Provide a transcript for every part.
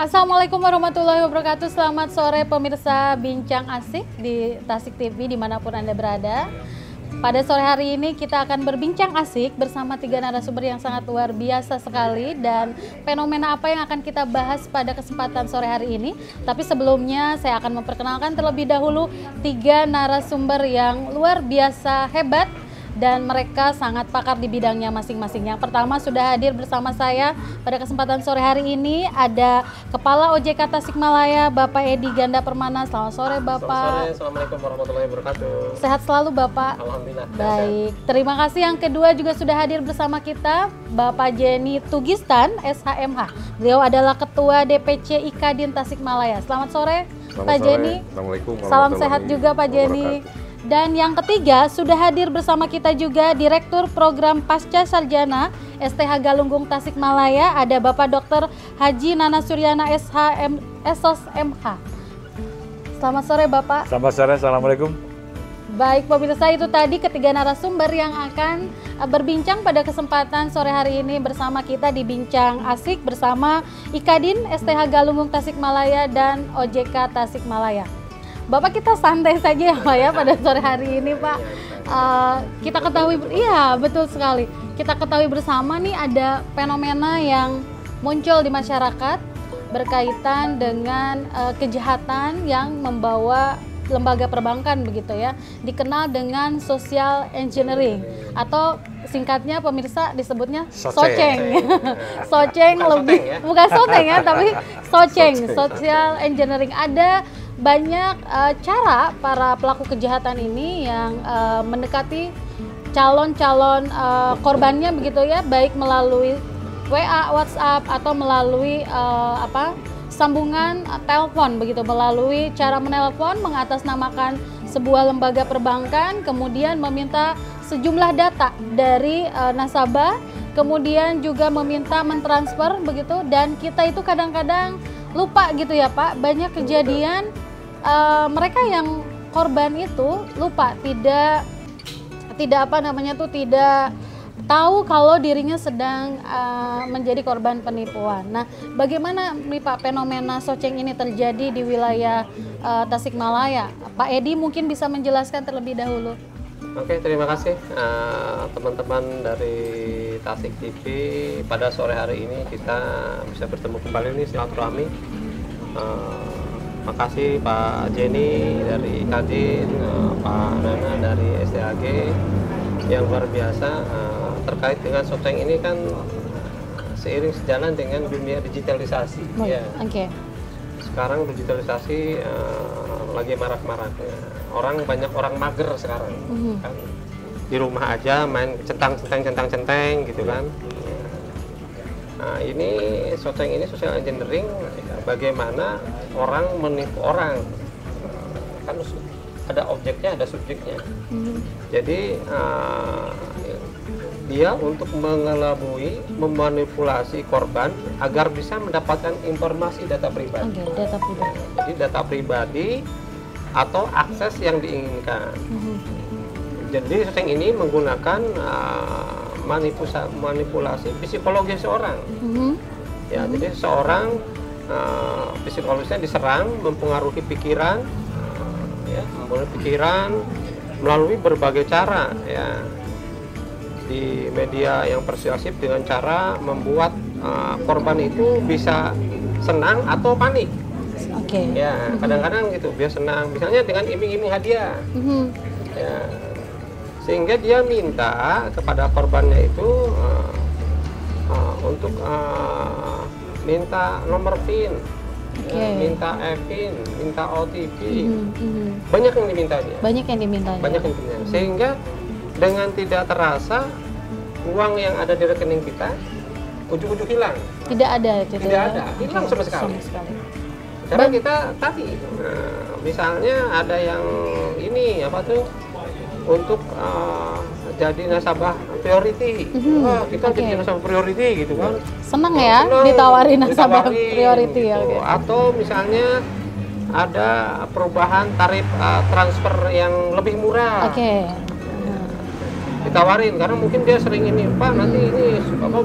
Assalamualaikum warahmatullahi wabarakatuh. Selamat sore pemirsa Bincang Asik di Tasik TV dimanapun Anda berada. Pada sore hari ini kita akan berbincang asik bersama 3 narasumber yang sangat luar biasa sekali. Dan fenomena apa yang akan kita bahas pada kesempatan sore hari ini. Tapi sebelumnya saya akan memperkenalkan terlebih dahulu 3 narasumber yang luar biasa hebat. Dan mereka sangat pakar di bidangnya masing-masing. Yang pertama sudah hadir bersama saya pada kesempatan sore hari ini ada Kepala OJK Tasikmalaya Bapak Edi Ganda Permana. Selamat sore Bapak. Selamat sore, Assalamualaikum warahmatullahi wabarakatuh. Sehat selalu Bapak. Alhamdulillah. Baik, terima kasih. Yang kedua juga sudah hadir bersama kita Bapak Jenny Tugistan SHMH. Beliau adalah Ketua DPC IKADIN Tasikmalaya. Selamat sore Pak Jenny. Assalamualaikum. Salam sehat juga Pak Jenny. Dan yang ketiga sudah hadir bersama kita juga Direktur Program Pasca Sarjana STH Galunggung Tasikmalaya, ada Bapak Dr. Haji Nana Suryana SOS MH. Selamat sore Bapak. Selamat sore, Assalamualaikum. Baik pemirsa, itu tadi ketiga narasumber yang akan berbincang pada kesempatan sore hari ini bersama kita di Bincang Asik bersama IKADIN STH Galunggung Tasikmalaya dan OJK Tasikmalaya. Bapak, kita santai saja ya Pak ya pada sore hari ini Pak. Kita ketahui, iya betul sekali. Kita ketahui bersama nih ada fenomena yang muncul di masyarakat berkaitan dengan kejahatan yang membawa lembaga perbankan begitu ya. Dikenal dengan social engineering atau singkatnya pemirsa disebutnya soceng. Soceng lebih ya? Bukan soteng ya, tapi soceng, social engineering. Ada banyak cara para pelaku kejahatan ini yang mendekati calon-calon korbannya begitu ya, baik melalui WA, WhatsApp atau melalui sambungan telepon begitu, melalui cara menelpon mengatasnamakan sebuah lembaga perbankan, kemudian meminta sejumlah data dari nasabah, kemudian juga meminta mentransfer begitu, dan kita itu kadang-kadang lupa gitu ya Pak, banyak kejadian mereka yang korban itu lupa, tidak tahu kalau dirinya sedang menjadi korban penipuan. Nah, bagaimana nih Pak fenomena soceng ini terjadi di wilayah Tasikmalaya? Pak Edi mungkin bisa menjelaskan terlebih dahulu. Oke, terima kasih teman-teman dari Tasik TV. Pada sore hari ini kita bisa bertemu kembali nih silaturahmi. Makasih Pak Jenny dari IKADIN, Pak Nana dari STHG yang luar biasa terkait dengan soceng ini kan seiring sejalan dengan dunia digitalisasi. Ya. Okay. Sekarang digitalisasi lagi marak-maraknya. Banyak orang mager sekarang. Kan di rumah aja main centang-centeng gitu kan. Nah, ini soceng ini social engineering, bagaimana orang menipu orang. Kan ada objeknya, ada subjeknya. Jadi dia untuk mengelabui, memanipulasi korban agar bisa mendapatkan informasi data pribadi. Data pribadi. Jadi data pribadi atau akses yang diinginkan. Jadi soceng ini menggunakan manipulasi psikologi seorang. Ya, jadi seorang psikologisnya diserang, mempengaruhi pikiran, melalui berbagai cara ya, di media yang persuasif dengan cara membuat korban itu bisa senang atau panik. Ya, kadang-kadang gitu, biar senang, misalnya dengan iming-iming hadiah. Ya, sehingga dia minta kepada korbannya itu untuk minta nomor PIN, minta e-PIN, minta OTP. Banyak yang dimintanya. Sehingga dengan tidak terasa uang yang ada di rekening kita ujung-ujung hilang. Tidak ada, hilang sama sekali. Karena kita tadi, misalnya ada yang ini untuk jadi nasabah priority. Kita jadi nasabah priority gitu kan. Senang ya ditawarin nasabah priority ya. Atau misalnya ada perubahan tarif transfer yang lebih murah. ditawarin karena mungkin dia sering ini, Pak nanti ini Bapak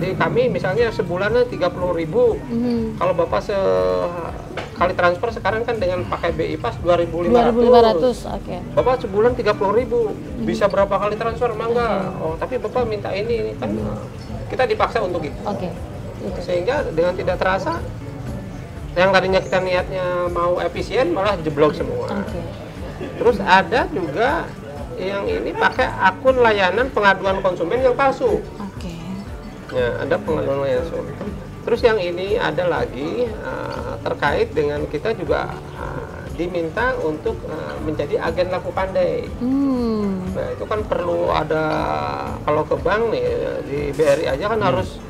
di kami misalnya sebulannya 30.000. Kalau Bapak sekali transfer sekarang kan dengan pakai BI Pas 2.500. Oke. Bapak sebulan 30.000. Bisa berapa kali transfer? Mangga. Oh, tapi Bapak minta ini kan kita dipaksa untuk itu. Oke. Sehingga dengan tidak terasa yang tadinya kita niatnya mau efisien malah jeblok semua. Terus ada juga yang ini pakai akun layanan pengaduan konsumen yang palsu. Ya, ada pengaduan layanan konsumen. Terus yang ini ada lagi terkait dengan kita juga diminta untuk menjadi agen laku pandai. Nah itu kan perlu ada, kalau ke bank nih di BRI aja kan harus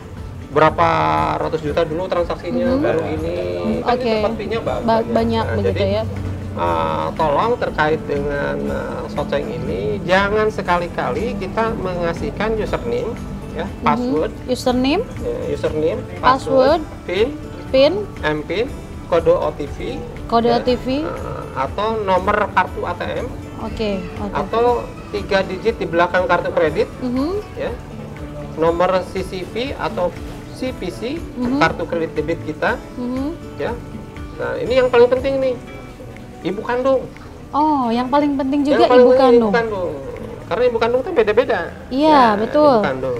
berapa ratus juta dulu transaksinya, baru ini kan tempat fee-nya banyak begitu jadi, ya. Tolong terkait dengan Soceng ini jangan sekali-kali kita mengasihkan username, ya, password, username, password, pin, MPIN, kode OTP, atau nomor kartu ATM, atau 3 digit di belakang kartu kredit, ya, nomor CCV atau CPC, kartu kredit debit kita, ya. Nah ini yang paling penting nih. Ibu kandung. Oh, yang paling penting juga ibu kandung. Karena ibu kandung itu beda-beda. Iya, betul. Ibu kandung.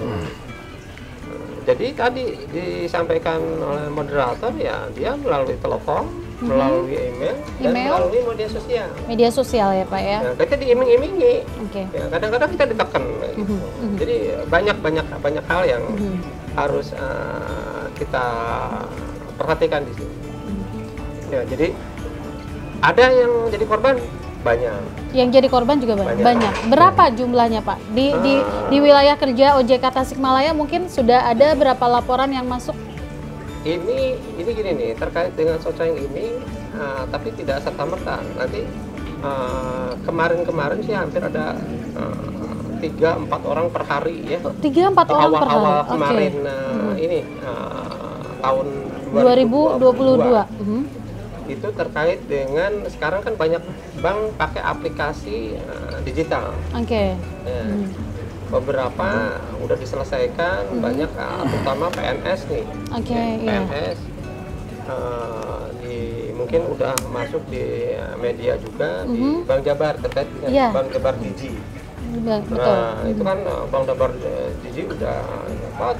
Jadi tadi disampaikan oleh moderator ya, dia melalui telepon, melalui email, dan melalui media sosial. Media sosial ya Pak ya. Nah, kita diiming-imingi. Ya, kadang-kadang kita ditekan. Gitu. Jadi banyak hal yang harus kita perhatikan di sini. Ya, jadi ada yang jadi korban banyak. Yang jadi korban juga banyak. Berapa jumlahnya Pak? Di wilayah kerja OJK Tasikmalaya mungkin sudah ada berapa laporan yang masuk? Ini gini nih, terkait dengan Soceng ini, tapi tidak serta-merta. Nanti kemarin sih hampir ada 3-4 orang per hari ya. 3-4 orang per hari? Awal kemarin ini tahun 2022. Itu terkait dengan sekarang kan banyak bank pakai aplikasi digital. Ya, beberapa udah diselesaikan, banyak terutama PNS nih. PNS mungkin udah masuk di media juga di Bank Jabar terkait dengan Bank Jabar Digi. Nah itu kan Bank Jabar Digi udah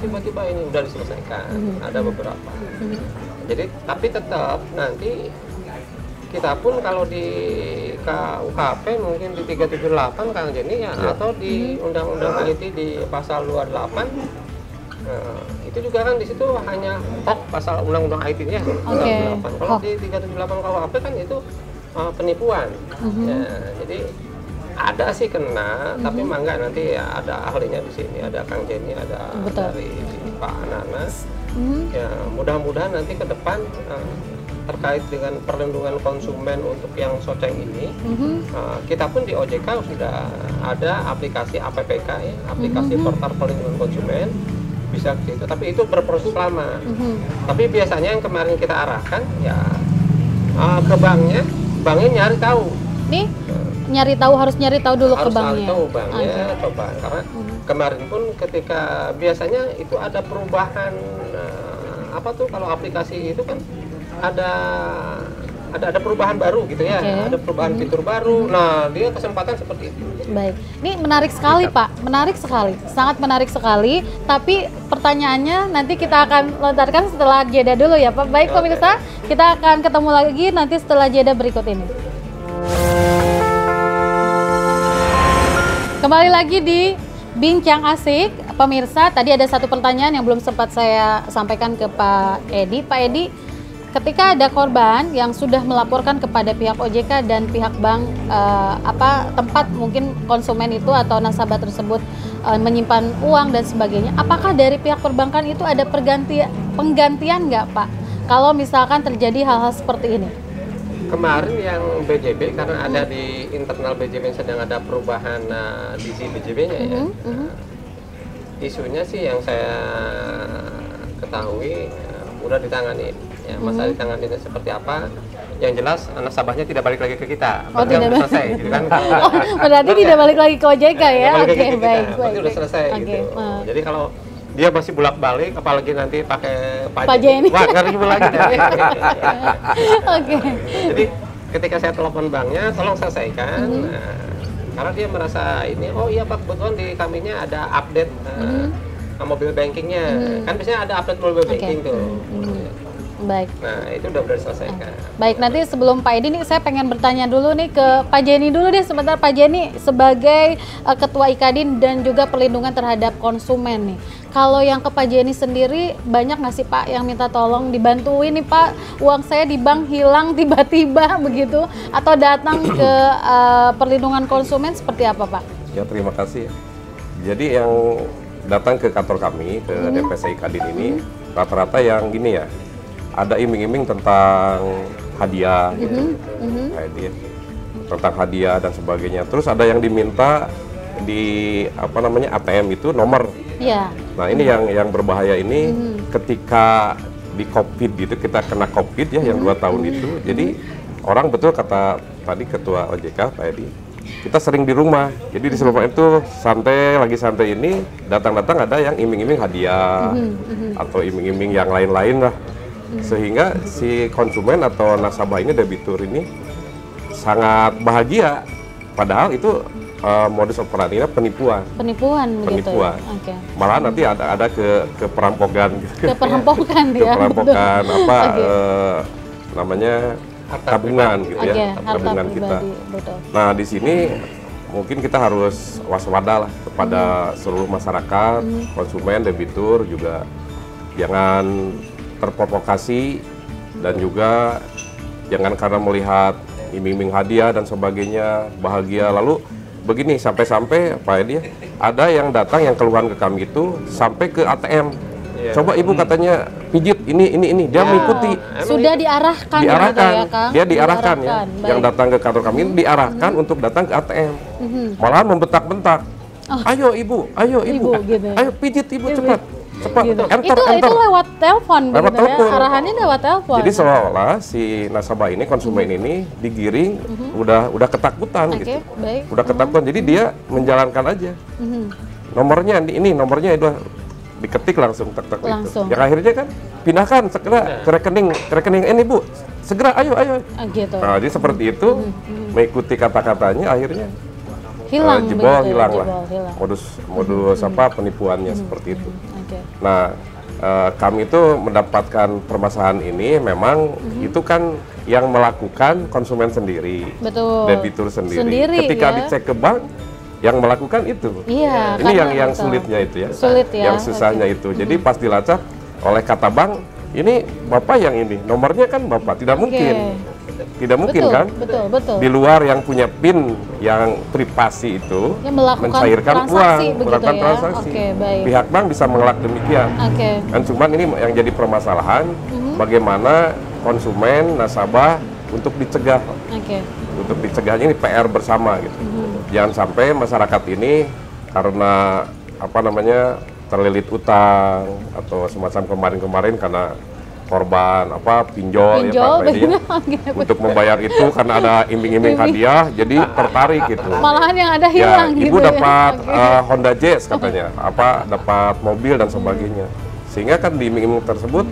tiba-tiba ini udah diselesaikan. Ada beberapa. Jadi tapi tetap nanti kita pun kalau di KUHP mungkin di 378 Kang Jenny ya, atau di Undang-Undang IT di pasal 28 itu juga kan di situ hanya pasal Undang-Undang IT-nya. Kalau di 378 KUHP kan itu penipuan. Ya, jadi ada sih kena, tapi mangga nanti ya ada ahlinya di sini, ada Kang Jenny, ada dari Pak Ananas. Ya, mudah-mudahan nanti ke depan terkait dengan perlindungan konsumen untuk yang Soceng ini, kita pun di OJK sudah ada aplikasi APPK ya, aplikasi portal perlindungan konsumen, bisa ke situ, tapi itu berproses lama. Tapi biasanya yang kemarin kita arahkan ya ke banknya nyari tahu. Nih harus nyari tahu dulu ke banknya. Harus nyari tahu banknya, coba karena kemarin pun ketika biasanya itu ada perubahan kalau aplikasi itu kan ada perubahan baru gitu ya, ada perubahan fitur baru. Nah dia kesempatan seperti itu. Baik, ini menarik sekali Pak, menarik sekali, sangat menarik sekali. Tapi pertanyaannya nanti kita akan lontarkan setelah jeda dulu ya Pak. Baik pemirsa, kita akan ketemu lagi nanti setelah jeda berikut ini. Kembali lagi di Bincang Asik, pemirsa. Tadi ada satu pertanyaan yang belum sempat saya sampaikan ke Pak Edi. Pak Edi, ketika ada korban yang sudah melaporkan kepada pihak OJK dan pihak bank tempat mungkin konsumen itu atau nasabah tersebut menyimpan uang dan sebagainya, apakah dari pihak perbankan itu ada penggantian nggak Pak? Kalau misalkan terjadi hal-hal seperti ini? Kemarin yang BJB, karena ada di internal BJB sedang ada perubahan di BJB-nya ya. Isunya sih yang saya ketahui udah ditangani. Ya, masalah ditanganinya seperti apa yang jelas nasabahnya tidak balik lagi ke kita. Oh, tidak balik. Selesai, gitu kan? Oh, berarti tidak balik lagi ke OJK ya? Oke, baik. Berarti udah selesai gitu. Jadi kalau dia masih bolak-balik, apalagi nanti pakai pajak ini. Wah, nggak ribet lagi. Oke. Jadi ketika saya telepon banknya, tolong selesaikan. Nah, karena dia merasa ini, oh iya Pak, kebetulan di kaminya ada update mobile bankingnya. Kan biasanya ada update mobile banking tuh. Baik. Nah, itu udah diselesaikan. Baik, nanti sebelum Pak Edi nih, saya pengen bertanya dulu nih ke Pak Jenny dulu deh sebentar. Pak Jenny sebagai Ketua IKADIN dan juga perlindungan terhadap konsumen nih. Kalau yang ke Pak Jenny sendiri, banyak nggak sih Pak yang minta tolong dibantuin nih Pak, uang saya di bank hilang tiba-tiba begitu, atau datang ke perlindungan konsumen seperti apa Pak? Ya, terima kasih. Jadi yang datang ke kantor kami, ke DPC IKADIN ini, rata-rata yang gini ya, ada iming-iming tentang hadiah gitu, tentang hadiah dan sebagainya. Terus ada yang diminta di ATM itu nomor. Iya. Nah ini yang berbahaya ini ketika di COVID gitu, kita kena COVID ya yang 2 tahun itu. Jadi orang betul kata tadi Ketua OJK Pak Edi, kita sering di rumah. Jadi di rumah itu lagi santai ini datang-datang ada yang iming-iming hadiah atau iming-iming yang lain-lain lah. Sehingga si konsumen atau nasabah ini, debitur ini sangat bahagia, padahal itu modus operandinya penipuan. Begitu ya? Okay. Malah nanti ada ke perampokan gitu. Ke perampokan ya. Ke perampokan namanya tabungan gitu ya, tabungan kita. Betul. Nah di sini mungkin kita harus waspada lah kepada seluruh masyarakat, konsumen, debitur juga jangan terprovokasi, dan juga jangan karena melihat iming-iming hadiah dan sebagainya bahagia. Lalu begini, sampai-sampai Pak Edi, ada yang datang yang keluhan ke kami itu sampai ke ATM. Coba Ibu katanya pijit ini dia mengikuti. Sudah diarahkan gitu ya, Kang? Dia diarahkan ya. Baik. Yang datang ke kantor kami diarahkan untuk datang ke ATM. Malahan membentak-bentak. Ayo Ibu, gitu ya. ayo pijit Ibu cepat. Gitu. Enter. Itu lewat telepon, ya? Arahannya lewat telepon. Jadi seolah-olah si nasabah ini, konsumen ini digiring, udah ketakutan gitu. Baik. Udah ketakutan, jadi dia menjalankan aja. Nomornya nomornya udah diketik langsung tek. Gitu. Yang akhirnya kan pindahkan segera ke rekening ini Bu. Segera ayo. Gitu. Nah, jadi seperti itu mengikuti kata-katanya akhirnya hilang lah. Modus penipuannya seperti itu. Nah, kami itu mendapatkan permasalahan ini memang itu kan yang melakukan konsumen sendiri, debitur sendiri. Ketika dicek ke bank, yang melakukan itu. Iya. Ini yang sulitnya itu ya. Sulit ya. Yang susahnya itu. Jadi pas dilacak oleh kata bank, ini Bapak yang ini, nomornya kan Bapak, tidak mungkin. Tidak mungkin kan? Betul. Di luar yang punya PIN yang privasi itu mencairkan uang, melakukan transaksi. Pihak bank bisa mengelak demikian. Dan cuman ini yang jadi permasalahan, bagaimana konsumen, nasabah untuk dicegah. Untuk dicegahnya ini PR bersama gitu. Jangan sampai masyarakat ini karena terlilit utang atau semacam kemarin-kemarin karena korban pinjol ya Pak Edi ya. Untuk membayar itu karena ada iming-iming hadiah jadi tertarik gitu. Malahan yang ada hilang ya, Ibu dapat Honda Jazz katanya, dapat mobil dan sebagainya. Sehingga kan di iming-iming tersebut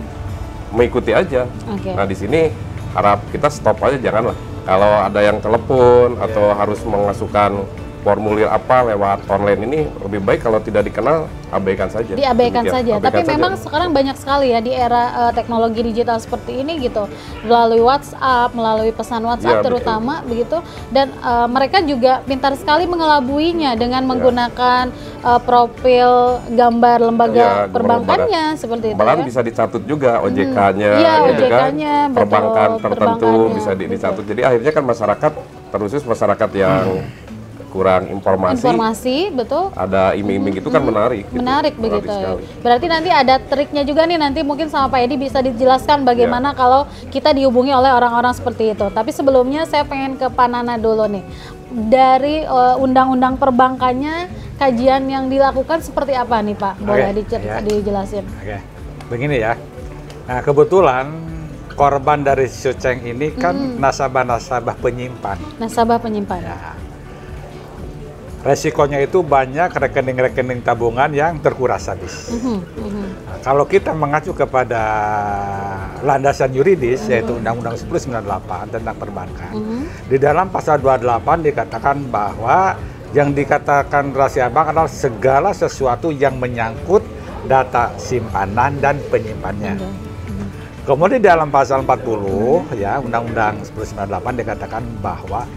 mengikuti aja. Nah, di sini harap kita stop aja, janganlah. Kalau ada yang telepon atau harus memasukkan formulir lewat online ini, lebih baik kalau tidak dikenal abaikan saja. Diabaikan saja. Tapi memang sekarang banyak sekali ya di era teknologi digital seperti ini gitu, melalui WhatsApp, melalui pesan WhatsApp terutama begitu, dan mereka juga pintar sekali mengelabui-nya dengan menggunakan profil gambar lembaga perbankannya seperti itu. Bahkan bisa dicatut juga OJK-nya, OJK-nya, perbankan tertentu bisa dicatut. Jadi akhirnya kan masyarakat, terkhusus masyarakat yang kurang informasi, betul. Ada iming-iming itu kan menarik. Gitu. Menarik begitu. Berarti nanti ada triknya juga nih, nanti mungkin sama Pak Edi bisa dijelaskan bagaimana kalau kita dihubungi oleh orang-orang seperti itu. Tapi sebelumnya saya pengen ke Pak Nana dulu nih. Dari undang-undang perbankannya, kajian yang dilakukan seperti apa nih Pak? Boleh dijelasin? Begini ya. Nah, kebetulan korban dari Suceng ini kan nasabah-nasabah penyimpan. Nasabah penyimpan. Ya. Resikonya itu banyak rekening-rekening tabungan yang terkuras habis. Nah, kalau kita mengacu kepada landasan yuridis, yaitu Undang-Undang 1098 tentang perbankan, di dalam pasal 28 dikatakan bahwa yang dikatakan rahasia bank adalah segala sesuatu yang menyangkut data simpanan dan penyimpannya. Kemudian di dalam pasal 40 ya Undang-Undang 1098 dikatakan bahwa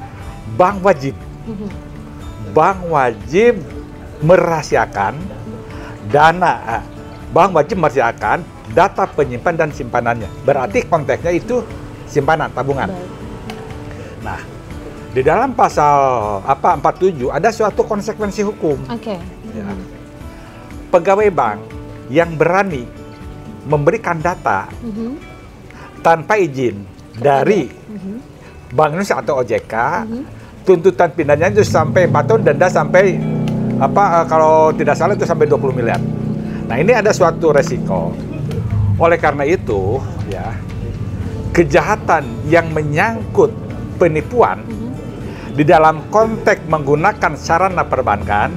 bank wajib merahasiakan data penyimpan dan simpanannya. Berarti konteksnya itu simpanan, tabungan. Nah, di dalam pasal 47 ada suatu konsekuensi hukum. Ya. Pegawai bank yang berani memberikan data tanpa izin dari Bank Indonesia atau OJK, tuntutan pidana itu sampai 4 tahun, denda sampai kalau tidak salah itu sampai 20 miliar. Nah, ini ada suatu resiko. Oleh karena itu, ya, kejahatan yang menyangkut penipuan di dalam konteks menggunakan sarana perbankan,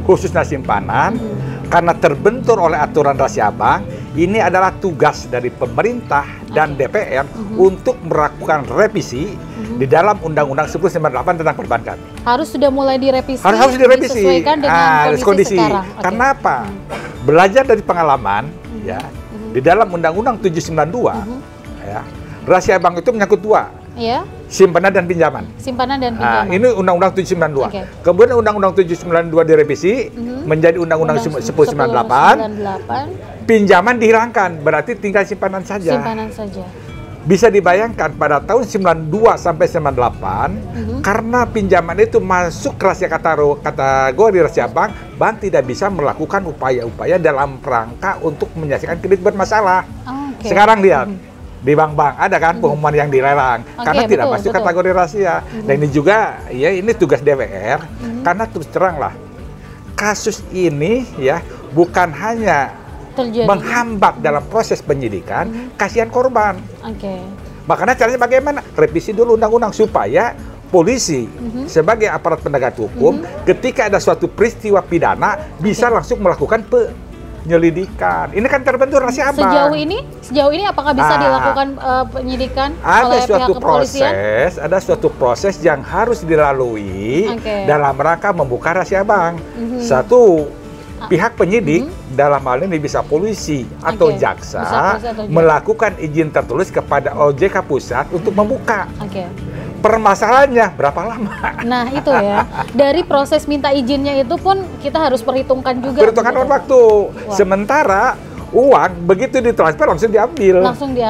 khususnya simpanan, karena terbentur oleh aturan rahasia bank, ini adalah tugas dari pemerintah dan DPR untuk melakukan revisi di dalam Undang-Undang 1098 tentang perbankan. Harus sudah mulai direvisi. Harus direvisi. Disesuaikan dengan kondisi sekarang. Kenapa? Belajar dari pengalaman, ya, di dalam Undang-Undang 792, ya, rahasia bank itu menyangkut dua. Ya. Simpanan dan pinjaman. Simpanan dan pinjaman. Ini Undang-Undang 792. Kemudian Undang-Undang 792 direvisi menjadi Undang-Undang 1098. Pinjaman dihilangkan, berarti tinggal simpanan saja. Simpanan saja. Bisa dibayangkan pada tahun 92 sampai 98, karena pinjaman itu masuk rahasia kategori rahasia bank, bank tidak bisa melakukan upaya-upaya dalam rangka untuk menyelesaikan kredit bermasalah. Sekarang lihat. Di bank-bank ada kan pengumuman yang dilarang karena tidak masuk kategori rahasia. Dan ini juga ya ini tugas DPR karena terus teranglah kasus ini ya bukan hanya menghambat dalam proses penyidikan, kasihan korban. Makanya caranya bagaimana? Revisi dulu undang-undang supaya polisi sebagai aparat penegak hukum ketika ada suatu peristiwa pidana bisa langsung melakukan penyelidikan. Ini kan terbentur rahasia bank. Sejauh ini apakah bisa dilakukan penyidikan oleh pihak kepolisian? Ada suatu proses yang harus dilalui dalam rangka membuka rahasia bank. Satu, pihak penyidik dalam hal ini bisa polisi atau jaksa melakukan izin tertulis kepada OJK pusat untuk membuka. Permasalahannya berapa lama? Nah itu ya, dari proses minta izinnya itu pun kita harus perhitungkan juga. Perhitungkan waktu. Sementara uang begitu ditransfer langsung diambil.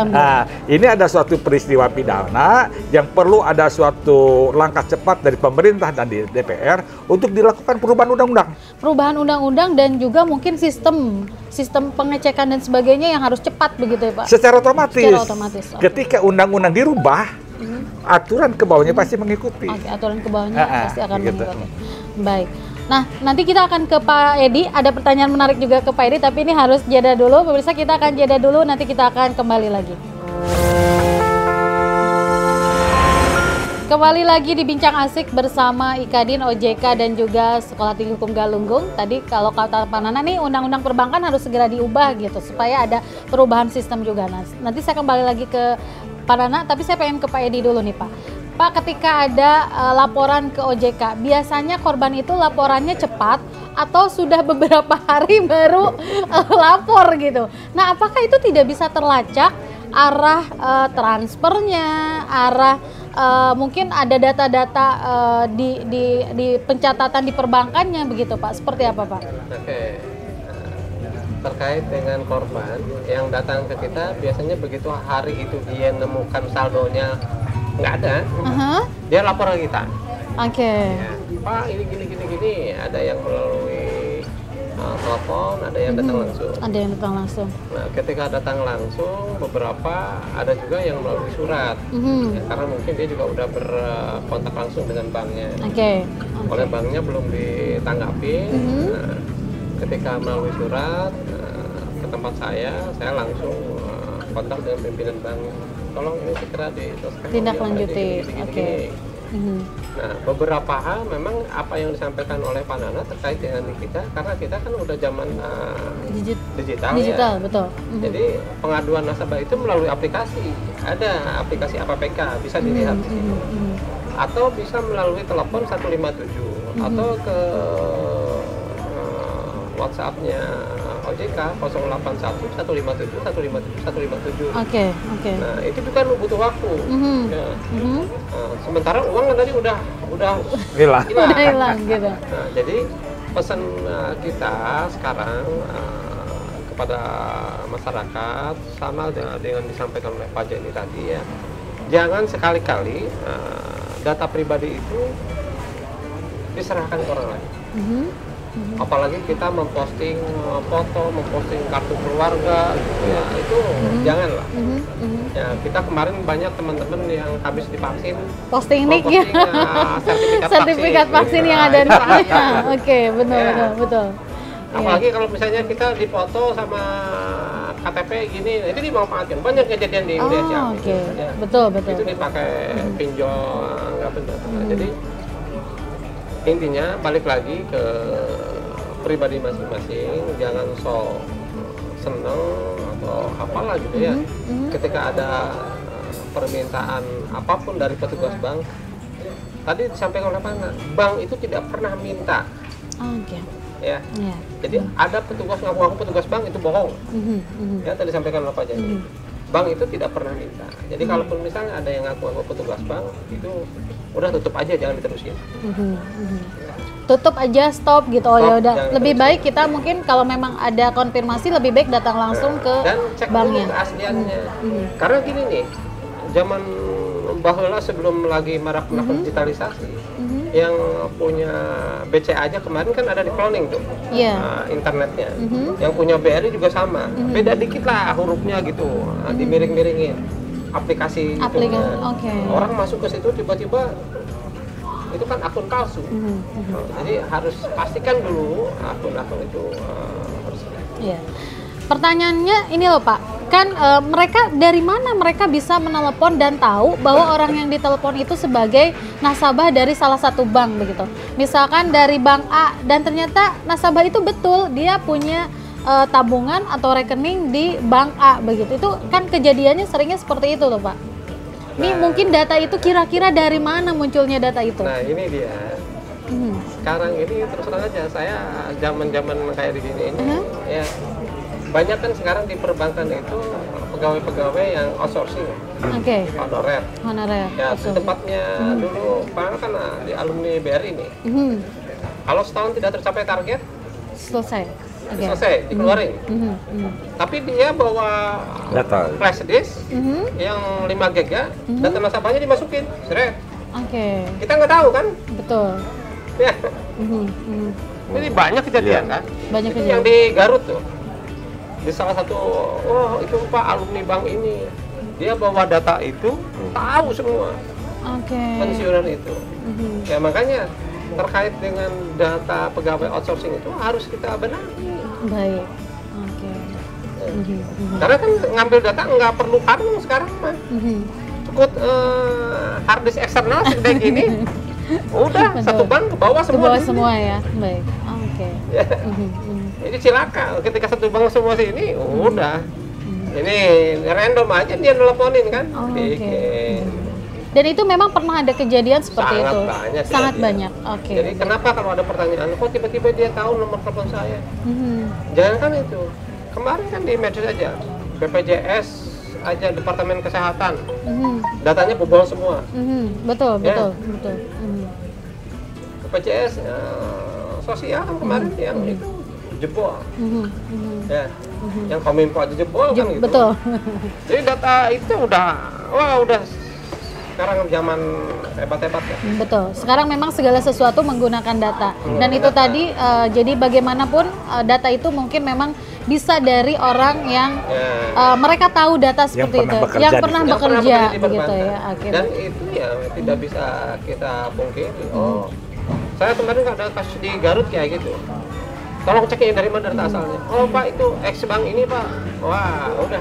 Nah, ini ada suatu peristiwa pidana yang perlu ada suatu langkah cepat dari pemerintah dan di DPR untuk dilakukan perubahan undang-undang. Perubahan undang-undang dan juga mungkin sistem pengecekan dan sebagainya yang harus cepat begitu ya Pak? Secara otomatis. Ketika undang-undang dirubah, aturan ke bawahnya pasti mengikuti. Aturan ke bawahnya pasti akan mengikuti. Baik. Nah, nanti kita akan ke Pak Edi. Ada pertanyaan menarik juga ke Pak Edi, tapi ini harus jeda dulu. Pemirsa, kita akan jeda dulu, nanti kita akan kembali lagi. Kembali lagi di Bincang Asik bersama IKADIN, OJK, dan juga Sekolah Tinggi Hukum Galunggung. Tadi kalau kata Pak Nana nih, undang-undang perbankan harus segera diubah gitu, supaya ada perubahan sistem juga. Nah, nanti saya kembali lagi ke Pak Nana, tapi saya pengen ke Pak Edi dulu nih Pak. Pak, ketika ada laporan ke OJK, biasanya korban itu laporannya cepat atau sudah beberapa hari baru lapor gitu. Nah, apakah itu tidak bisa terlacak arah transfernya, arah mungkin ada data-data di pencatatan di perbankannya begitu Pak? Seperti apa Pak? Terkait dengan korban yang datang ke kita, biasanya begitu hari itu dia nemukan saldonya nggak ada, dia lapor ke kita. Ya, Pak, ini gini, ada yang melalui telepon, ada yang datang langsung. Ada yang datang langsung. Nah, ketika datang langsung, beberapa ada juga yang melalui surat, ya, karena mungkin dia juga udah berkontak langsung dengan banknya. Oleh banknya belum ditanggapi. Nah, ketika melalui surat ke tempat saya langsung kontak dengan pimpinan bank. tolong ini segera ditindaklanjuti. Oke. Nah, beberapa hal memang apa yang disampaikan oleh Pak Nana terkait dengan kita, karena kita kan udah zaman digital ya. Betul. Jadi pengaduan nasabah itu melalui aplikasi. Ada aplikasi APPK, bisa dilihat di sini. Atau bisa melalui telepon 157 atau ke WhatsApp-nya OJK 081 157 157 157. Oke. Nah, itu juga butuh waktu. Ya. Sementara uang kan tadi udah hilang. Udah hilang gitu. Nah, jadi pesan kita sekarang kepada masyarakat sama dengan disampaikan oleh Pak Jenny tadi ya. Jangan sekali-kali data pribadi itu diserahkan ke orang lain. Apalagi kita memposting foto, memposting kartu keluarga, gitu ya, itu janganlah. Ya, kita kemarin banyak teman-teman yang habis divaksin posting nik ya, sertifikat vaksin yang ada di sana. Oke, betul. Apalagi kalau misalnya kita dipoto sama KTP gini, itu dimanfaatkan. Banyak kejadian di Indonesia. Ya. Betul. Itu dipakai pinjol, nggak benar. Jadi intinya balik lagi ke pribadi masing-masing, jangan seneng atau apalah gitu ya. Ketika ada permintaan apapun dari petugas bank, tadi disampaikan oleh Pak, bank itu tidak pernah minta. Ya. Jadi ada petugas ngaku-ngaku petugas bank itu bohong. Ya, tadi disampaikan oleh Pak Jenny. Bank itu tidak pernah minta. Jadi kalaupun misalnya ada yang ngaku-ngaku petugas bank, itu udah tutup aja, jangan diterusin. Tutup aja, stop gitu. Ya udah. Lebih baik kita mungkin kalau memang ada konfirmasi lebih baik datang langsung ke dan cek banknya. dulu keasliannya. Karena gini nih, zaman bahula sebelum lagi marak digitalisasi, yang punya BCA aja kemarin kan ada di cloning tuh, internetnya. Yang punya BRI juga sama, beda dikit lah hurufnya gitu, dimiring-miringin aplikasi itu. Orang masuk ke situ tiba-tiba itu kan akun palsu. Jadi harus pastikan dulu akun-akun itu harus. Pertanyaannya ini loh Pak, kan mereka dari mana mereka bisa menelepon dan tahu bahwa orang yang ditelepon itu sebagai nasabah dari salah satu bank begitu. Misalkan dari bank A dan ternyata nasabah itu betul dia punya tabungan atau rekening di bank A begitu. Itu kan kejadiannya seringnya seperti itu loh Pak. Ini mungkin data itu kira-kira dari mana munculnya data itu? Nah ini dia. Sekarang ini terus terang aja saya zaman-zaman kayak begini ini ya. Banyak kan sekarang di perbankan itu pegawai-pegawai yang outsourcing, honorer. Ya, di tempatnya dulu Pak kan di alumni BRI ini. Kalau setahun tidak tercapai target, selesai, dikeluarin. Tapi dia bawa data flash disk yang 5 GB, data nasabahnya dimasukin, seret. Kita nggak tahu kan? Betul. Ya. Ini banyak kejadian kan? Banyak kejadian. Yang di Garut tuh. Di salah satu, itu Pak alumni bank ini, dia bawa data itu, tahu semua pensiunan itu. Ya makanya terkait dengan data pegawai outsourcing itu harus kita benahi. Baik. Karena kan ngambil data nggak perlu karung sekarang mah. Cukup harddisk eksternal segede gini, udah satu bank ke bawah semua. Ke bawah semua ya. Baik. Ini cilaka, ketika satu bank semua sini, udah. Ini random aja dia nelponin kan. Dan itu memang pernah ada kejadian seperti itu? Sangat banyak. Jadi kenapa kalau ada pertanyaan, kok tiba-tiba dia tahu nomor telepon saya? Jangan kan itu. Kemarin kan di medsos aja, BPJS aja Departemen Kesehatan, datanya bobol semua. Betul. BPJS sosial kemarin yang itu jebol, yang Kominfo aja jebol kan gitu. Betul. Jadi data itu udah sekarang zaman hebat-hebat ya. Betul. Sekarang memang segala sesuatu menggunakan data. Dan itu tadi jadi bagaimanapun data itu mungkin memang bisa dari orang yang mereka tahu data seperti itu, yang pernah bekerja begitu ya. Dan itu ya tidak bisa kita pungkiri. Saya kemarin ada kasus di Garut kayak gitu. Tolong cekin dari mana data asalnya. Pak itu X bank ini Pak. Wah udah.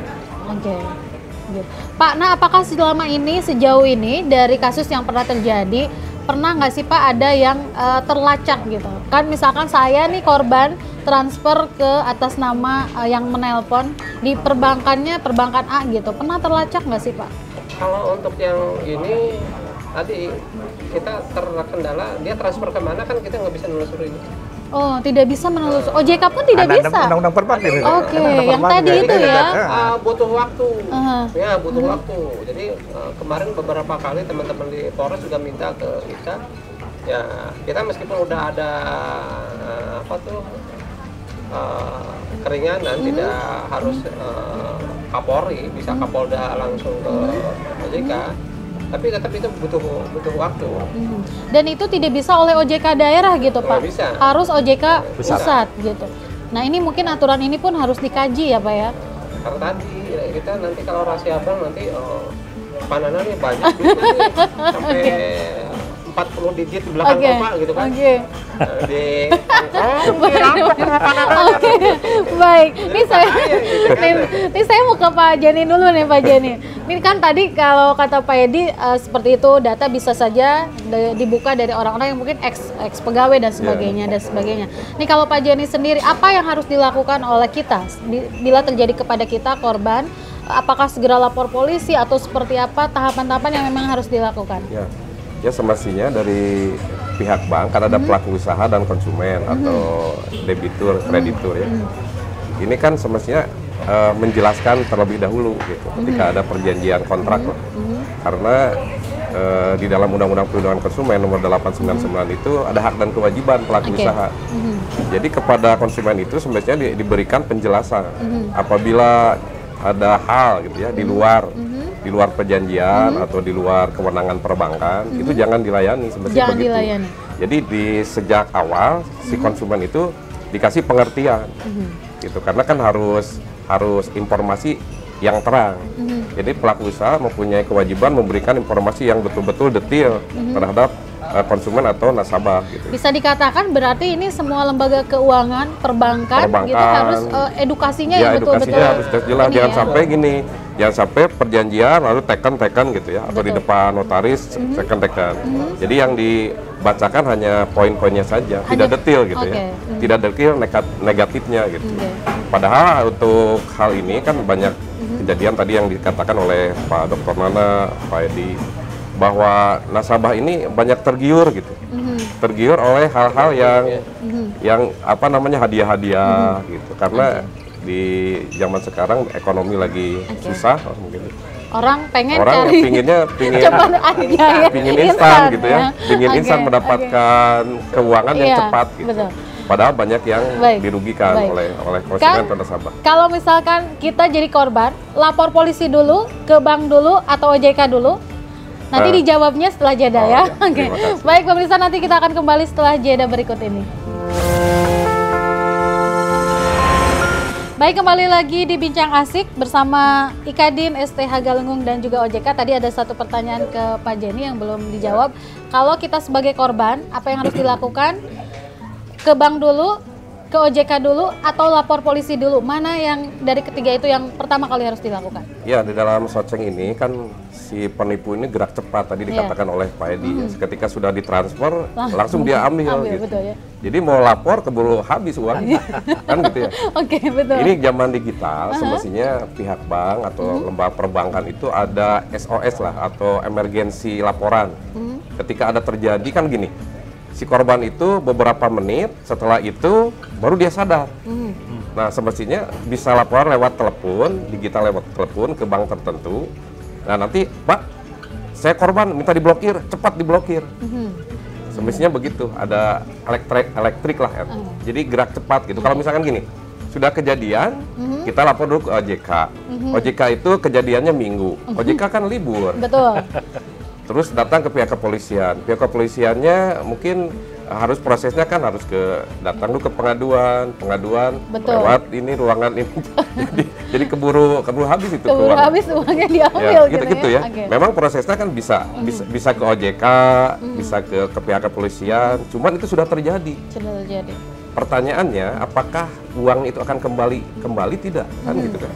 gitu. Pak, nah apakah selama ini sejauh ini dari kasus yang pernah terjadi, pernah nggak sih Pak ada yang terlacak gitu? Kan misalkan saya nih korban transfer ke atas nama yang menelpon di perbankannya perbankan A gitu, pernah terlacak nggak sih Pak? Kalau untuk yang ini tadi kita terkendala, dia transfer kemana kan kita nggak bisa nelusurin. Oh, tidak bisa menelusuri. OJK pun tidak bisa. Undang-undang perbankan. Oke, yang tadi itu ya. Butuh waktu. Ya, butuh waktu. Jadi kemarin beberapa kali teman-teman di Polres juga minta ke kita. Ya, kita meskipun udah ada keringanan, tidak harus Kapolri, bisa Kapolda langsung ke OJK. Tapi tetap itu butuh waktu. Dan itu tidak bisa oleh OJK daerah gitu Pak? Bisa. Harus OJK pusat gitu. Nah ini mungkin aturan ini pun harus dikaji ya Pak ya? Karena tadi kita nanti kalau rahasia bank nanti pananannya banyak sampai 40 digit di belakang Bapak gitu kan. Baik. Ini saya mau ke Pak Jeni dulu nih Pak Jeni. Ini kan tadi kalau kata Pak Edi seperti itu, data bisa saja dibuka dari orang-orang yang mungkin ex pegawai dan sebagainya. Nih kalau Pak Jeni sendiri, apa yang harus dilakukan oleh kita bila terjadi kepada kita korban? Apakah segera lapor polisi atau seperti apa tahapan-tahapan yang memang harus dilakukan? Ya semestinya dari pihak bank kan ada pelaku usaha dan konsumen atau debitur, kreditur ya. Ini kan semestinya menjelaskan terlebih dahulu gitu ketika ada perjanjian kontrak lah. Karena di dalam Undang-Undang Perlindungan Konsumen nomor 899 itu ada hak dan kewajiban pelaku usaha. Jadi kepada konsumen itu semestinya diberikan penjelasan apabila ada hal gitu ya di luar perjanjian atau di luar kewenangan perbankan, itu jangan dilayani semestinya begitu. Jadi di sejak awal si konsumen itu dikasih pengertian, gitu. Karena kan harus informasi yang terang. Jadi pelaku usaha mempunyai kewajiban memberikan informasi yang betul-betul detail terhadap konsumen atau nasabah gitu. Bisa dikatakan berarti ini semua lembaga keuangan, perbankan gitu harus edukasinya yang betul-betul harus jelas. Jangan sampai gini, jangan sampai perjanjian lalu tekan gitu ya, atau di depan notaris tekan. Jadi yang dibacakan hanya poin-poinnya saja, tidak detail gitu ya. Tidak detail negatifnya gitu. Padahal untuk hal ini kan banyak kejadian tadi yang dikatakan oleh Pak Dr. Nana, Pak Edi, bahwa nasabah ini banyak tergiur gitu, tergiur oleh hal-hal yang apa namanya hadiah-hadiah gitu, karena di zaman sekarang ekonomi lagi susah mungkin. Orang pinginnya pingin instan gitu ya, pingin instan mendapatkan keuangan yang cepat gitu. Betul. Padahal banyak yang dirugikan oleh konsumen atau nasabah. Kalau misalkan kita jadi korban, lapor polisi dulu, ke bank dulu atau OJK dulu. Nanti dijawabnya setelah jeda ya. Oke. Baik pemirsa, nanti kita akan kembali setelah jeda berikut ini. Baik, kembali lagi di Bincang Asik bersama Ikadin, STH Galunggung dan juga OJK. Tadi ada satu pertanyaan ke Pak Jeni yang belum dijawab. Kalau kita sebagai korban, apa yang harus dilakukan? Ke bank dulu, ke OJK dulu, atau lapor polisi dulu? Mana yang dari ketiga itu yang pertama kali harus dilakukan? Ya, di dalam Soceng ini kan si penipu ini gerak cepat, tadi dikatakan oleh Pak Edi. Ketika sudah ditransfer, langsung dia ambil gitu. Betul, ya? Jadi mau lapor keburu habis uangnya, kan gitu ya. Oke, betul. Ini zaman digital, semestinya pihak bank atau lembaga perbankan itu ada SOS lah, atau emergensi laporan. Ketika ada terjadi kan gini, si korban itu beberapa menit setelah itu baru dia sadar. Nah semestinya bisa laporan lewat telepon, digital lewat telepon ke bank tertentu. Nah nanti, Pak, saya korban minta diblokir, cepat diblokir. Semestinya begitu, ada elektrik lah ya. Jadi gerak cepat gitu. Kalau misalkan gini, sudah kejadian, kita lapor dulu ke OJK. OJK itu kejadiannya Minggu, OJK kan libur. Betul. Terus datang ke pihak kepolisian. Pihak kepolisiannya mungkin harus prosesnya kan harus datang dulu ke pengaduan lewat ini ruangan ini. jadi keburu habis itu keburu habis uangnya diambil ya, gitu ya. Okay. Memang prosesnya kan bisa ke OJK, bisa ke pihak kepolisian. Cuman itu sudah terjadi. pertanyaannya apakah uang itu akan kembali tidak kan gitu kan?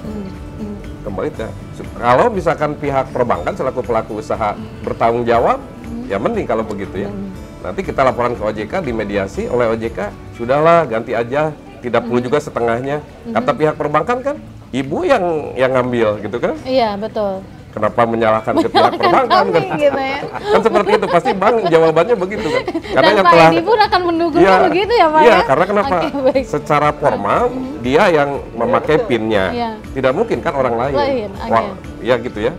Kembali tidak. Kalau misalkan pihak perbankan selaku pelaku usaha bertanggung jawab, ya mending kalau begitu ya. Nanti kita laporan ke OJK, dimediasi oleh OJK, sudahlah ganti aja, tidak perlu juga setengahnya. Kata pihak perbankan kan, ibu yang ngambil gitu kan? Iya betul. Kenapa menyalahkan ke pihak perbankan kan? Gitu ya. Kan seperti itu, pasti bank jawabannya begitu kan. Karena dan yang Pak telah Edi pun akan menduga begitu ya Pak? Iya, karena kenapa? Secara formal dia yang memakai PIN-nya. Tidak mungkin kan orang lain. Wah, ya gitu ya.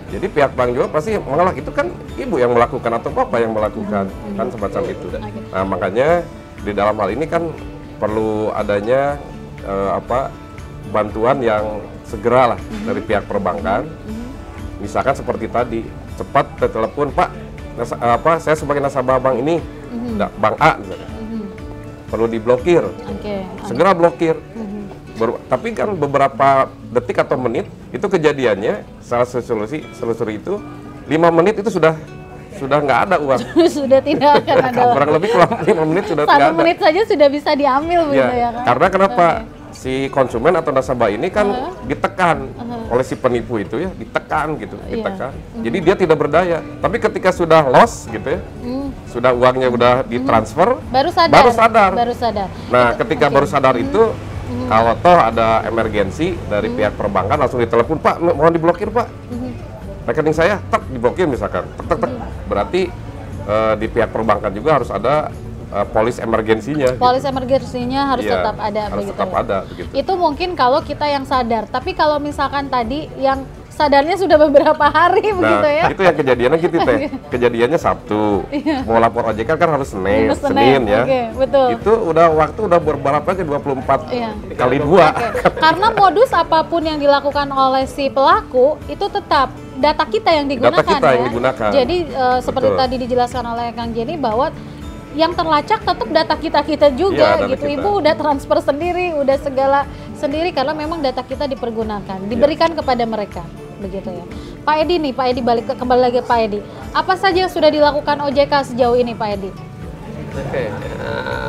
Jadi pihak bank juga pasti mengalah, itu kan ibu yang melakukan atau bapak yang melakukan, kan semacam itu. Nah makanya di dalam hal ini kan perlu adanya bantuan yang segera lah dari pihak perbankan. Misalkan seperti tadi, cepat telepon, Pak, saya sebagai nasabah bank ini, bank A, perlu diblokir, segera blokir. Tapi kan beberapa detik atau menit itu kejadiannya, salah selusuri itu 5 menit itu sudah nggak ada uang. Sudah tidak akan ada. Kurang lebih 5 menit sudah nggak ada. 1 menit saja sudah bisa diambil begitu ya kan? Karena kenapa? Si konsumen atau nasabah ini kan ditekan oleh si penipu itu ya, ditekan gitu, ditekan. Jadi dia tidak berdaya. Tapi ketika sudah loss gitu ya, sudah uangnya udah ditransfer, baru sadar. Nah, ketika baru sadar itu, kalau toh ada emergensi dari pihak perbankan langsung ditelepon, Pak, mohon diblokir Pak. Rekening saya, diblokir misalkan, berarti di pihak perbankan juga harus ada polis emergensinya. Polis emergensinya harus tetap ada, harus begitu. Tetap ada, begitu. Itu mungkin kalau kita yang sadar. Tapi kalau misalkan tadi yang sadarnya sudah beberapa hari, begitu ya? Itu yang kejadiannya gitu teh. Kejadiannya Sabtu. Mau lapor OJK kan harus Senin ya. Betul. Itu waktu udah berapa ke 24 kali 2. Karena modus apapun yang dilakukan oleh si pelaku itu tetap data kita yang digunakan. Data kita yang digunakan. Jadi seperti tadi dijelaskan oleh Kang Jenny bahwa yang terlacak tetap data kita juga gitu. Kita. Ibu udah transfer sendiri, udah segala sendiri karena memang data kita dipergunakan, diberikan kepada mereka, begitu ya. Pak Edi nih, Pak Edi kembali lagi Pak Edi. Apa saja yang sudah dilakukan OJK sejauh ini Pak Edi?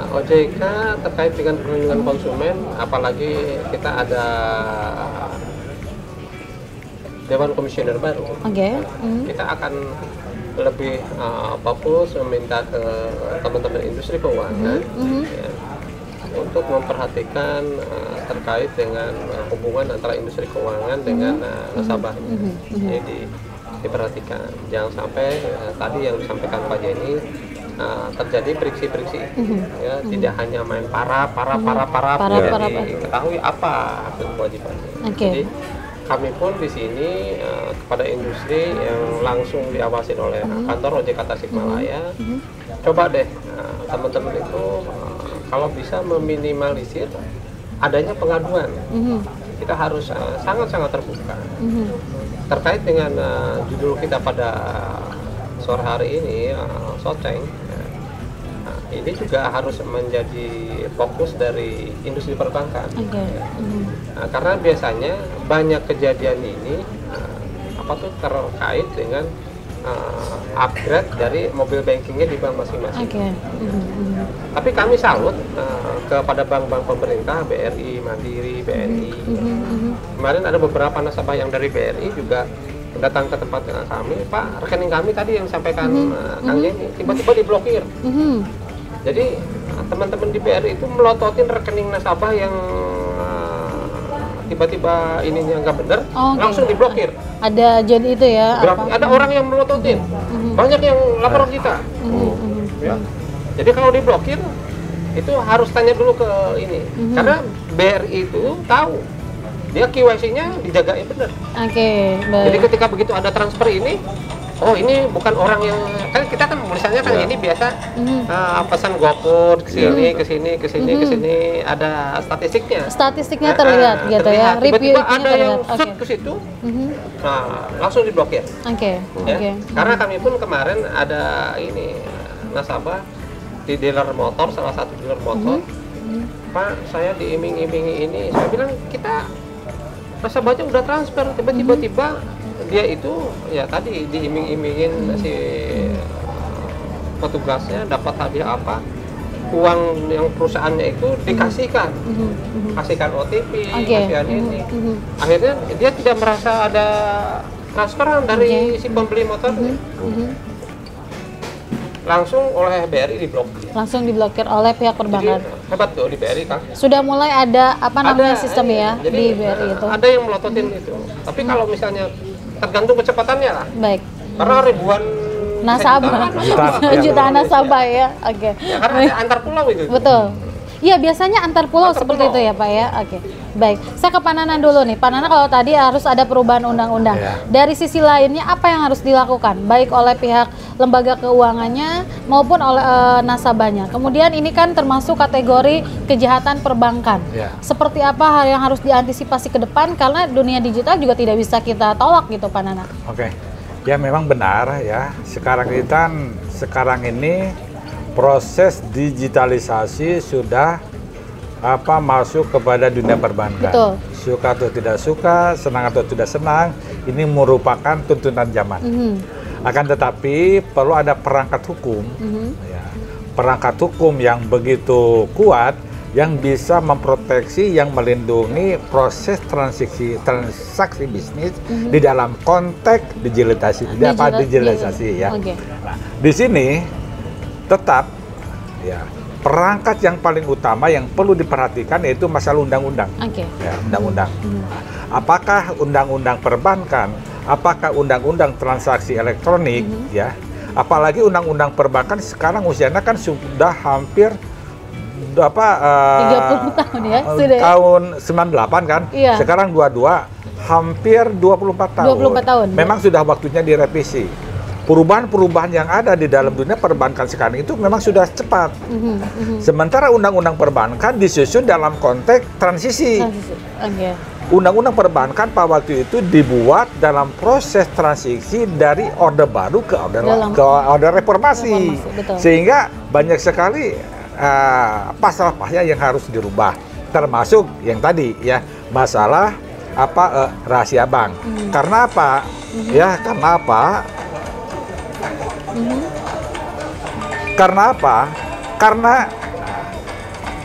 OJK terkait dengan perlindungan konsumen, apalagi kita ada Dewan Komisioner baru. Kita akan lebih fokus meminta ke teman-teman industri keuangan untuk memperhatikan terkait dengan hubungan antara industri keuangan dengan nasabah. Jadi diperhatikan, jangan sampai tadi yang disampaikan Pak Jenny terjadi friksi-friksi, ya tidak hanya main para diketahui apa kewajibannya. Jadi kami pun di sini kepada industri yang langsung diawasi oleh kantor OJK Tasikmalaya, coba deh teman-teman itu kalau bisa meminimalisir adanya pengaduan. Kita harus sangat-sangat terbuka. Terkait dengan judul kita pada sore hari ini, Soceng, ini juga harus menjadi fokus dari industri perbankan. Karena biasanya banyak kejadian ini terkait dengan upgrade dari mobil bankingnya di bank masing-masing. Tapi kami salut kepada bank-bank pemerintah, BRI, Mandiri, BNI. Kemarin ada beberapa nasabah yang dari BRI juga datang ke tempat kami, Pak, rekening kami tadi yang disampaikan Kang Jenny tiba-tiba diblokir. Jadi teman-teman di BRI itu melototin rekening nasabah yang tiba-tiba ininya nggak benar, langsung diblokir. Ada jadi itu ya? Ada orang yang melototin, banyak yang lapor kita. Ya. Jadi kalau diblokir itu harus tanya dulu ke ini, karena BRI itu tahu dia KYC-nya dijagain benar. Baik. Jadi ketika begitu ada transfer ini, oh ini bukan orang yang kan kita kan misalnya kan ini biasa pesan GoFood ke sini ada statistiknya terlihat gitu ya, tiba-tiba ada yang shoot ke situ, langsung diblokir. Karena kami pun kemarin ada ini nasabah di dealer motor, salah satu dealer motor, Pak saya diiming-imingi ini, saya bilang kita nasabahnya udah transfer, tiba-tiba dia itu ya tadi diiming-imingin si petugasnya dapat hadiah apa, uang yang perusahaannya itu dikasihkan, kasihkan OTP, kasihkan ini. Akhirnya dia tidak merasa ada transferan dari si pembeli motor. Langsung oleh BRI diblokir. Langsung diblokir oleh pihak perbankan. Jadi, hebat tuh di BRI kan. Sudah mulai ada apa namanya sistem ya jadi, di BRI itu. Ada yang melototin itu. Tapi kalau misalnya tergantung kecepatannya lah. Baik. Karena ribuan nasabah, jutaan nasabah ya. Oke. Ya, karena ada antar pulau itu. Betul. Iya, biasanya antar pulau seperti itu ya Pak ya. Oke. Baik. Saya ke Pak Nana dulu nih. Pak Nana, kalau tadi harus ada perubahan undang-undang. Dari sisi lainnya apa yang harus dilakukan baik oleh pihak lembaga keuangannya maupun oleh nasabahnya. Kemudian ini kan termasuk kategori kejahatan perbankan. Seperti apa hal yang harus diantisipasi ke depan karena dunia digital juga tidak bisa kita tolak gitu Pak Nana. Oke. Ya memang benar ya. Sekarang ini proses digitalisasi sudah masuk kepada dunia perbankan. Betul. Suka atau tidak suka, senang atau tidak senang, ini merupakan tuntunan zaman. Akan tetapi perlu ada perangkat hukum, ya, perangkat hukum yang begitu kuat yang bisa memproteksi, yang melindungi proses transaksi bisnis di dalam konteks digitalisasi, ya. Nah, di sini tetap ya perangkat yang paling utama yang perlu diperhatikan yaitu masalah undang-undang. Ya, undang-undang. Apakah undang-undang perbankan, apakah undang-undang transaksi elektronik, ya. Apalagi undang-undang perbankan sekarang usianya kan sudah hampir 30 tahun ya, sudah. Tahun 98 kan. Iya. Sekarang 22, hampir 24 tahun. 24 tahun. Memang sudah waktunya direvisi. Perubahan-perubahan yang ada di dalam dunia perbankan sekarang itu memang sudah cepat. Sementara undang-undang perbankan disusun dalam konteks transisi. Undang-undang perbankan pada waktu itu dibuat dalam proses transisi dari orde baru ke orde reformasi. Sehingga banyak sekali pasal-pasal yang harus dirubah. Termasuk yang tadi ya, masalah rahasia bank. Karena apa? Ya, karena apa? Karena apa? Karena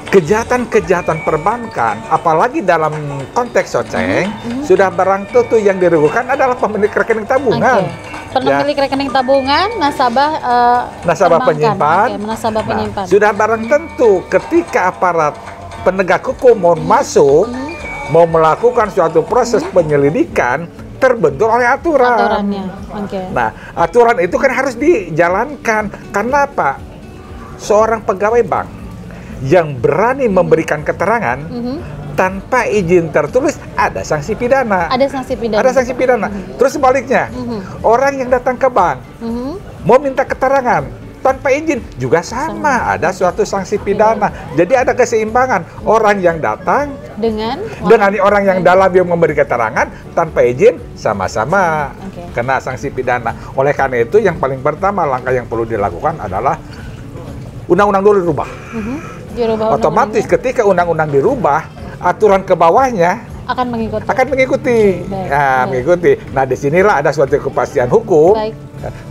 kejahatan-kejahatan perbankan, apalagi dalam konteks soceng, sudah barang tentu yang dirugikan adalah pemilik rekening tabungan. Pemilik rekening tabungan, nasabah penyimpan, nasabah penyimpan. Sudah barang tentu ketika aparat penegak hukum mau masuk, mau melakukan suatu proses penyelidikan, terbentur oleh aturan. Nah, aturan itu kan harus dijalankan. Karena apa? Seorang pegawai bank yang berani memberikan keterangan tanpa izin tertulis, ada sanksi pidana. Ada sanksi pidana. Ada sanksi pidana. Terus sebaliknya, orang yang datang ke bank mau minta keterangan tanpa izin juga sama, ada suatu sanksi pidana. Jadi ada keseimbangan. Orang yang datang dengan orang yang dalam yang memberi keterangan tanpa izin sama-sama kena sanksi pidana. Oleh karena itu yang paling pertama langkah yang perlu dilakukan adalah undang-undang dulu dirubah. Otomatis ketika undang-undang dirubah, aturan ke bawahnya akan mengikuti. Mengikuti. Nah, disinilah ada suatu kepastian hukum.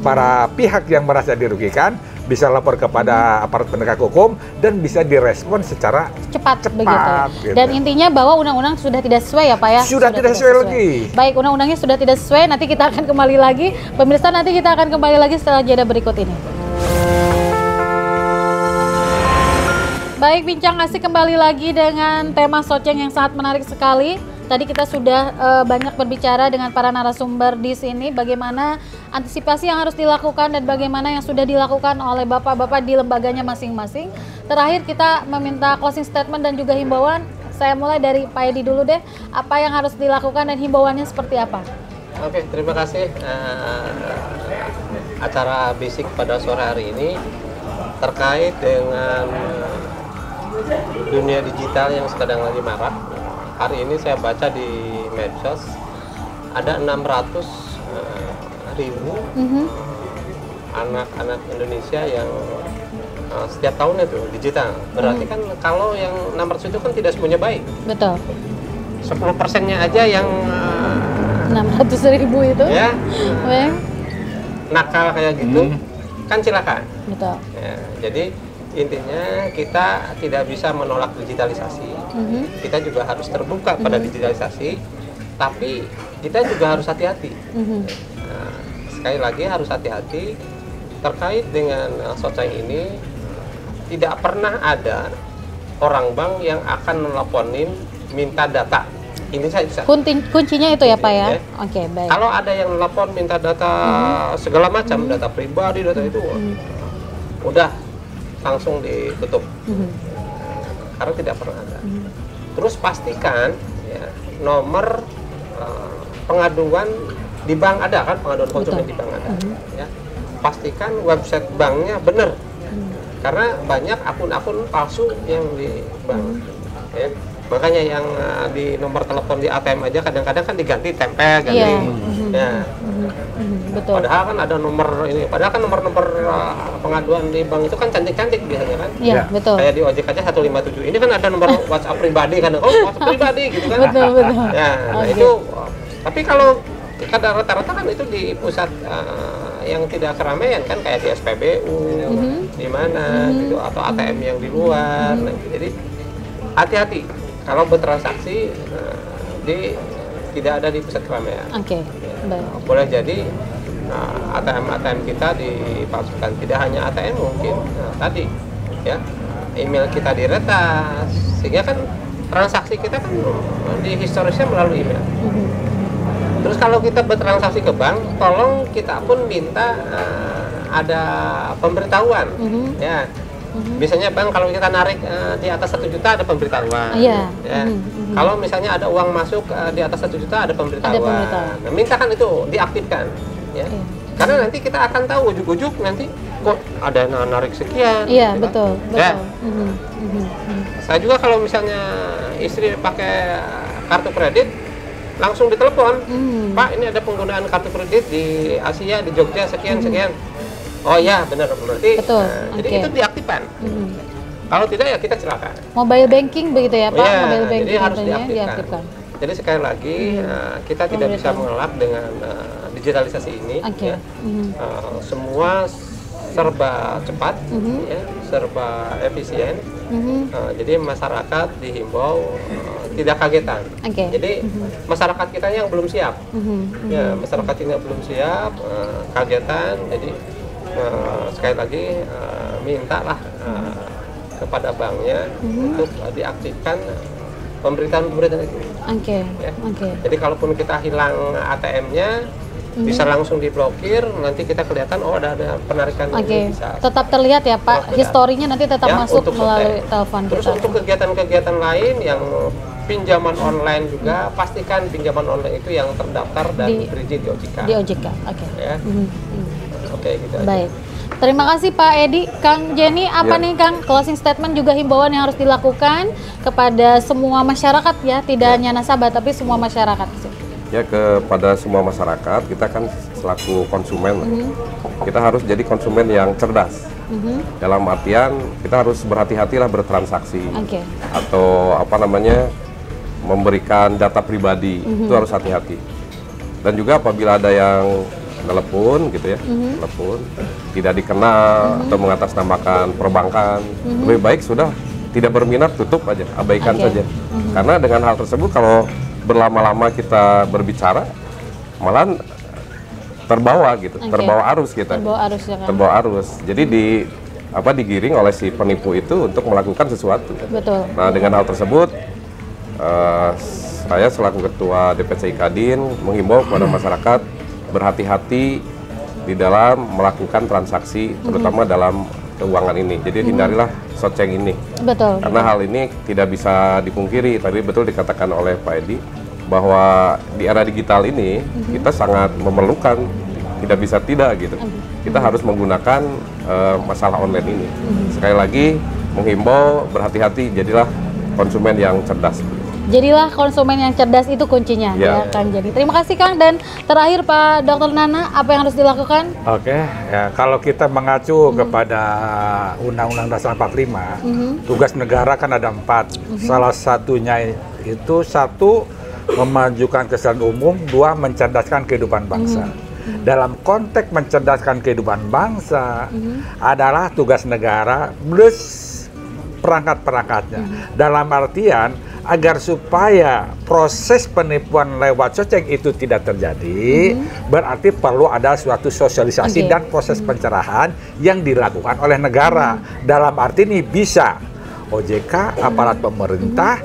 Para pihak yang merasa dirugikan bisa lapor kepada aparat penegak hukum dan bisa direspon secara cepat begitu. Gitu. Dan intinya bahwa undang-undang sudah tidak sesuai ya Pak ya? Sudah tidak sesuai lagi. Baik, undang-undangnya sudah tidak sesuai. Nanti kita akan kembali lagi. Pemirsa, nanti kita akan kembali lagi setelah jeda berikut ini. Baik, bincang asik kembali lagi dengan tema soceng yang sangat menarik sekali. Tadi kita sudah banyak berbicara dengan para narasumber di sini bagaimana antisipasi yang harus dilakukan dan bagaimana yang sudah dilakukan oleh bapak-bapak di lembaganya masing-masing. Terakhir kita meminta closing statement dan juga himbauan. Saya mulai dari Pak Edi dulu deh. Apa yang harus dilakukan dan himbauannya seperti apa? Oke, terima kasih. Acara Bisik pada sore hari ini terkait dengan dunia digital yang sedang lagi marak. Hari ini saya baca di medsos ada 600.000 anak-anak Indonesia yang setiap tahun itu digital. Berarti kan kalau yang 600 itu kan tidak semuanya baik. Betul. 10%-nya aja yang 600.000 itu. Ya. Nakal kayak gitu kan silakan. Betul. Ya, jadi intinya kita tidak bisa menolak digitalisasi. Kita juga harus terbuka pada digitalisasi, tapi kita juga harus hati-hati. Nah, sekali lagi harus hati-hati terkait dengan Soceng ini. Tidak pernah ada orang bank yang akan nelponin minta data. Ini saja. Kuncinya itu ya Pak ya? Oke, baik. Kalau ada yang nelpon minta data segala macam, data pribadi, data itu, udah langsung ditutup. Karena tidak pernah ada. Terus pastikan ya, nomor pengaduan di bank ada kan, pengaduan konsumen di bank ada. Ya. Pastikan website banknya benar. Karena banyak akun-akun palsu yang di bank. Ya. Makanya yang di nomor telepon di ATM aja kadang-kadang kan diganti tempel, ganti. Ya. Betul. Padahal kan ada nomor ini, padahal kan nomor-nomor pengaduan di bank itu kan cantik-cantik biasanya kan. Iya, betul. Kayak di ojek aja 157. Ini kan ada nomor WhatsApp pribadi kan. Oh, WhatsApp pribadi gitu kan. Betul. Ya, nah itu. Tapi kalau rata-rata kan itu di pusat yang tidak keramaian kan, kayak di SPBU, di mana gitu, atau ATM yang di luar. Nah, jadi hati-hati kalau bertransaksi tidak ada di pusat keramaian. Oke. Baik. Boleh jadi ATM kita dipalsukan, tidak hanya ATM mungkin tadi ya, email kita diretas, sehingga kan transaksi kita kan di historisnya melalui email. Terus kalau kita bertransaksi ke bank, tolong kita pun minta ada pemberitahuan ya. Biasanya bank kalau kita narik di atas 1 juta ada pemberitahuan. Ya. Kalau misalnya ada uang masuk di atas 1 juta ada pemberitahuan. Nah, mintakan itu diaktifkan. Ya. Karena nanti kita akan tahu ujuk-ujuk nanti kok ada narik sekian. Iya, gitu betul. kan? Saya juga kalau misalnya istri pakai kartu kredit langsung ditelepon, Pak ini ada penggunaan kartu kredit di Asia, di Jogja sekian. Oh ya, benar berarti. Betul. Jadi itu diaktifkan. Kalau tidak ya kita celaka. Mobile banking begitu ya Pak? Ya, Mobile banking jadi harus diaktifkan. Jadi sekali lagi kita tidak bisa mengelak dengan digitalisasi ini. Ya. Semua serba cepat, ya, serba efisien. Jadi masyarakat dihimbau tidak kagetan. Jadi masyarakat kita yang belum siap, ya masyarakat ini belum siap, kagetan. Jadi sekali lagi mintalah kepada banknya untuk diaktifkan pemberitaan itu. Ya. Jadi kalaupun kita hilang ATM-nya, bisa langsung diblokir, nanti kita kelihatan oh ada penarikan ini bisa. Tetap terlihat ya Pak, historinya nanti tetap ya, masuk melalui telepon kita. Terus untuk kegiatan-kegiatan lain yang pinjaman online juga, pastikan pinjaman online itu yang terdaftar dan berizin di OJK. Di OJK, Ya. Oke, gitu aja. Baik. Terima kasih Pak Edi. Kang Jenny, apa nih Kang closing statement juga himbauan yang harus dilakukan kepada semua masyarakat ya, tidak hanya nasabah tapi semua masyarakat. Ya, kepada semua masyarakat, kita kan selaku konsumen, kita harus jadi konsumen yang cerdas. Dalam artian kita harus berhati-hatilah bertransaksi atau apa namanya memberikan data pribadi, itu harus hati-hati. Dan juga apabila ada yang telepon gitu ya, telepon tidak dikenal atau mengatasnamakan perbankan, lebih baik sudah tidak berminat, tutup aja, abaikan saja. Karena dengan hal tersebut kalau berlama-lama kita berbicara malah terbawa gitu, terbawa arus kita, terbawa arus. Jadi digiring oleh si penipu itu untuk melakukan sesuatu. Betul. Nah, dengan hal tersebut saya selaku ketua DPC Kadin menghimbau kepada masyarakat berhati-hati di dalam melakukan transaksi, terutama dalam keuangan ini. Jadi hindarilah Soceng ini. Betul. Karena hal ini tidak bisa dipungkiri. Tadi betul dikatakan oleh Pak Edi bahwa di era digital ini kita sangat memerlukan, tidak bisa tidak gitu. Kita harus menggunakan masalah online ini. Sekali lagi menghimbau berhati-hati, jadilah konsumen yang cerdas. Jadilah konsumen yang cerdas, itu kuncinya ya Kang Jenny. Terima kasih Kang. Dan terakhir Pak Dr. Nana, apa yang harus dilakukan? Ya kalau kita mengacu kepada Undang-Undang Dasar 45, tugas negara kan ada 4. Salah satunya itu 1, memajukan kesejahteraan umum, 2, mencerdaskan kehidupan bangsa. dalam konteks mencerdaskan kehidupan bangsa adalah tugas negara plus perangkat-perangkatnya. Dalam artian agar supaya proses penipuan lewat soceng itu tidak terjadi, berarti perlu ada suatu sosialisasi dan proses pencerahan yang dilakukan oleh negara. Dalam arti ini bisa OJK, aparat pemerintah,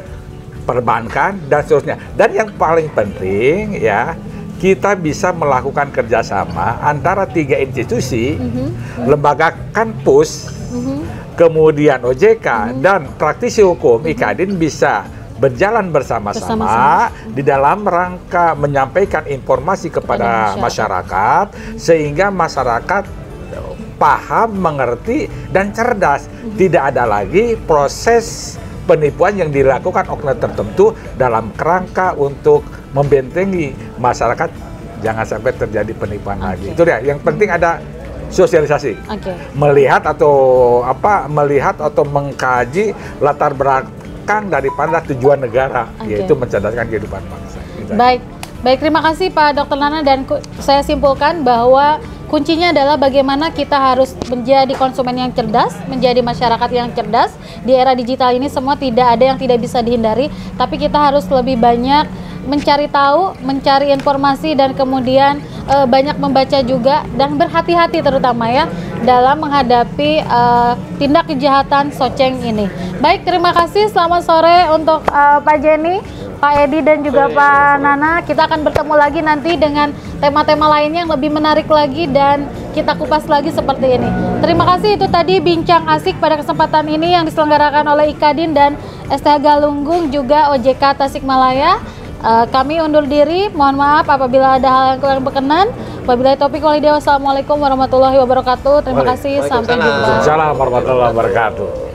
perbankan, dan seterusnya. Dan yang paling penting ya, kita bisa melakukan kerjasama antara 3 institusi, lembaga kampus, kemudian OJK, dan praktisi hukum IKADIN bisa berjalan bersama-sama di dalam rangka menyampaikan informasi kepada masyarakat, sehingga masyarakat paham, mengerti, dan cerdas. Tidak ada lagi proses penipuan yang dilakukan oknum tertentu dalam kerangka untuk membentengi masyarakat jangan sampai terjadi penipuan lagi. Itu dia. Yang penting ada sosialisasi. Melihat atau mengkaji latar belakang daripada tujuan negara, yaitu mencerdaskan kehidupan bangsa. Baik, terima kasih Pak Dr. Nana, dan saya simpulkan bahwa kuncinya adalah bagaimana kita harus menjadi konsumen yang cerdas, menjadi masyarakat yang cerdas. Di era digital ini semua tidak ada yang tidak bisa dihindari, tapi kita harus lebih banyak mencari tahu, mencari informasi, dan kemudian banyak membaca juga, dan berhati-hati terutama ya dalam menghadapi tindak kejahatan soceng ini. Baik, terima kasih. Selamat sore untuk Pak Jenny, Pak Edi, dan juga Pak Nana. Kita akan bertemu lagi nanti dengan tema-tema lainnya yang lebih menarik lagi dan kita kupas lagi seperti ini. Terima kasih. Itu tadi bincang asik pada kesempatan ini yang diselenggarakan oleh IKADIN dan STH Galunggung juga OJK Tasikmalaya. Kami undur diri, mohon maaf apabila ada hal yang kurang berkenan. Wabillahi taufiq wal hidayah. Wassalamualaikum warahmatullahi wabarakatuh. Terima kasih, sampai jumpa. Waalaikumsalam warahmatullahi wabarakatuh.